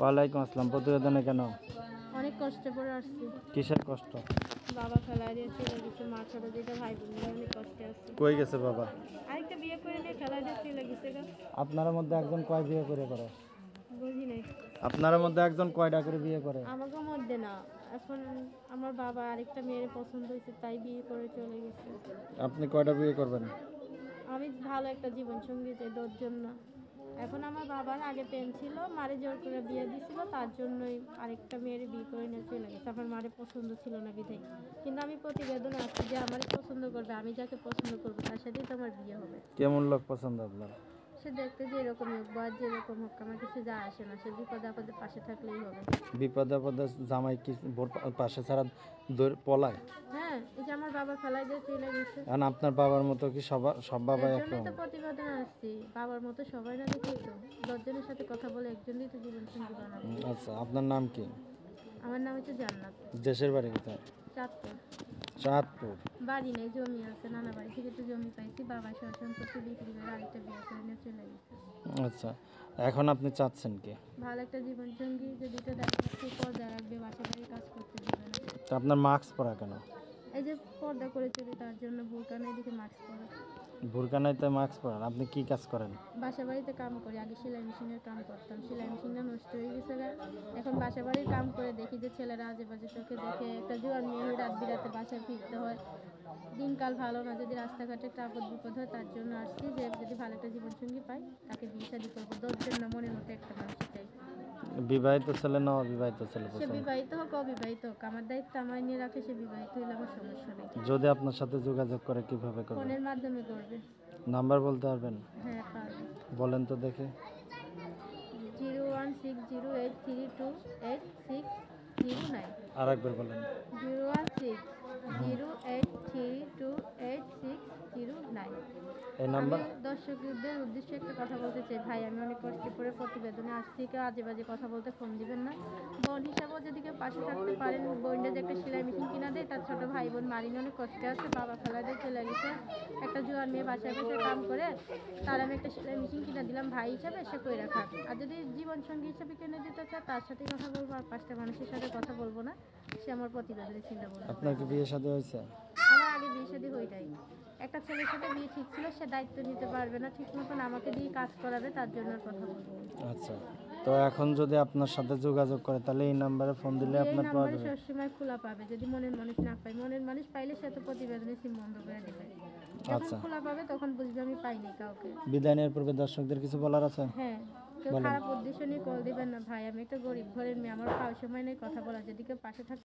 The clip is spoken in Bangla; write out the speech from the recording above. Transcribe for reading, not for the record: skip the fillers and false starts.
ওয়ালাইকুম আসসালাম। প্রতিবেদনে কেন? অনেক কষ্টে পড়ে আসছি। কিসের কষ্ট? বাবা ফেলাই দিয়ে চলে গেছে, মা ছোট দুইটা ভাই বোন মিলে অনেক কষ্টে আছে। কই গেছে বাবা? আরেকটা বিয়ে করে নিয়ে ফেলাই দিয়ে চলে গেছে গা। আপনার মধ্যে একজন কয় বিয়ে করে? বুঝি নাই। আপনার মধ্যে একজন কয়টা করে বিয়ে করে? আমাকে মধ্যে না, এখন আমার বাবা আরেকটা মেয়ের পছন্দ হয়েছে তাই বিয়ে করে চলে গেছে। আপনি কয়টা বিয়ে করবেন? আমি ভালো একটা জীবন সঙ্গী চাই, 10 জন না। এখন আমার বাবার আগে প্রেম ছিল, মারে জোর করে বিয়ে দিছিল, তার জন্যই আরেকটা মেয়ের বিয়ে করে নিয়ে চলে গেছে। আমার মারে পছন্দ ছিল না বিধায়, কিন্তু আমি প্রতিবেদনে আসছি যে আমারই পছন্দ করবে, আমি যাকে পছন্দ করবো তার সাথেই তো আমার বিয়ে হবে। কেমন লোক পছন্দ আপনার? সে দেখতে যে এরকম হোক বা যেরকম হোক, আমার কিছু যা আসে না, সে বিপদে আপদে পাশে থাকলেই হবে। বিপদে আপদে জামাই কি পাশে ছাড়া পলায়? হ্যাঁ, এই যে আমার বাবা ফেলাই দিয়ে চলে গেছে। কারণ আপনার বাবার মতো কি সব বাবা এর একরকম? জন্যই তো প্রতিবেদনে আসছি, বাবার মতো সবাই না দেখি তো 10 জনের সাথে কথা বলে একজনই তো জীবন সঙ্গী বানাবে। আচ্ছা, আপনার নাম কি? আমার নাম হচ্ছে জান্নাত। দেশের বাড়ি কোথায়? চাঁদপুর। চাঁদপুর। বাড়ি নেই, জমি আছে, নানা বাড়ি থেকে তো জমি পাইছি, বাবা সহ সম্পত্তি বিক্রি করে আরেকটা বিয়ে করে নিয়ে চলে গেছে। আচ্ছা, এখন আপনি চাচ্ছেন কি? ভালো একটা জীবন সঙ্গী যদি তো দেখাচ্ছি, পর্দা রাখবে, বাসা বাড়ি কাজ করতে দেবে না। তো আপনার মাস্ক পরা কেন? এই যে পর্দা করে চলি, তার জন্য বোরকা নেই দেখে মাস্ক পরা। বোরকা নাই তো মাস্ক পরান? আপনি কি কাজ করেন? বাসা বাড়িতে কাম করি, আগে সেলাই মেশিনের কাম করতাম, সেলাই মেশিনটা নষ্ট হয়ে গেছে গা। এখন বাসা বাড়ির কাম করে দেখি যে ছেলেরা আজে বাজে চোখে দেখে, একটা জোয়ান মেয়ে হয়ে রাত বিরাতে বাসায় ফিরতে হয়, দিনকাল ভালো না, যদি রাস্তাঘাটে একটা আপদ বিপদ হয়, তার জন্য আসছি যে যদি ভালো একটা জীবনসঙ্গী পাই তাকে বিয়ে শাদী করবো। 10 জন না, মনের মতো একটা মানুষ চাই। বিবাহিত ছেলে না অবিবাহিত ছেলে সে পছন্দ? বিবাহিত হোক অবিবাহিত হোক, আমার দায়িত্ব আমায় নিয়ে রাখে, সে বিবাহিত হইলে আমার সমস্যা নেই। যদি আপনার সাথে যোগাযোগ করে কিভাবে করবে? ফোনের মাধ্যমে করবে। নাম্বার বলতে পারবেন? হ্যাঁ, পারবে। বলেন তো দেখি। 01608328609। আর একবার বলেন। 01608328609। এই নাম্বার? আমি দর্শকদের উদ্দেশ্যে একটা কথা বলতে চাই, ভাই আমি অনেক কষ্ট করে প্রতিবেদনে আসছি, কেউ আজে বাজে কথা বলতে ফোন দিবেন না। বোন হিসাবেও যদি কেউ পাশে থাকতে পারেন, বোনটা যে একটা সেলাই মেশিন কিনা দেয়, তার ছোটো ভাই বোন মারিনে অনেক কষ্টে আছে, বাবা ফেলা দিয়ে চলে গেছে, একটা জোয়ান মেয়ে বাসায় বসে কাম করে, তার আমি একটা সেলাই মেশিন কিনা দিলাম, ভাই হিসাবে সে কই রাখা। আর যদি জীবন সঙ্গী হিসাবে কিনে দিতে চায়, তার সাথে কথা বলবো, আর 5টা মানুষের সাথে কথা বলবো না, সে আমার প্রতিবেদনে চিন্তা করবো। আপনার কি বিয়ে শাদী হয়েছে? আমার আগে বিয়ে শাদী হইটাই, একটা ছেলের সাথে বিয়ে ঠিক ছিল, সে দায়িত্ব নিতে পারবে না ঠিক মতন, আমাকে দিয়ে কাজ করাবে, তার জন্য কথা বলবো। আচ্ছা, তো এখন যদি আপনার সাথে যোগাযোগ করে তাহলে এই নাম্বারে ফোন দিলে এই আপনার পাওয়া নাম্বারে যাবে? সবসময় খোলা পাবে, যদি মনের মানুষ না পাই, মনের মানুষ পাইলে সে তো প্রতিবেদনে সিম বন্ধ করে দেবে। যখন আচ্ছা, খোলা পাবে তখন বুঝবে আমি পাইনি কাউকে। বিদায় নেওয়ার পূর্বে দর্শকদের কিছু বলার আছে? হ্যাঁ, কেউ বলেন। খারাপ উদ্দেশ্য নিয়ে কল দিবেন না ভাই, আমি একটা গরিব ঘরের মেয়ে, আমার পাওয়ার সময় নেই কথা বলা, যদি কেউ পাশে থাকে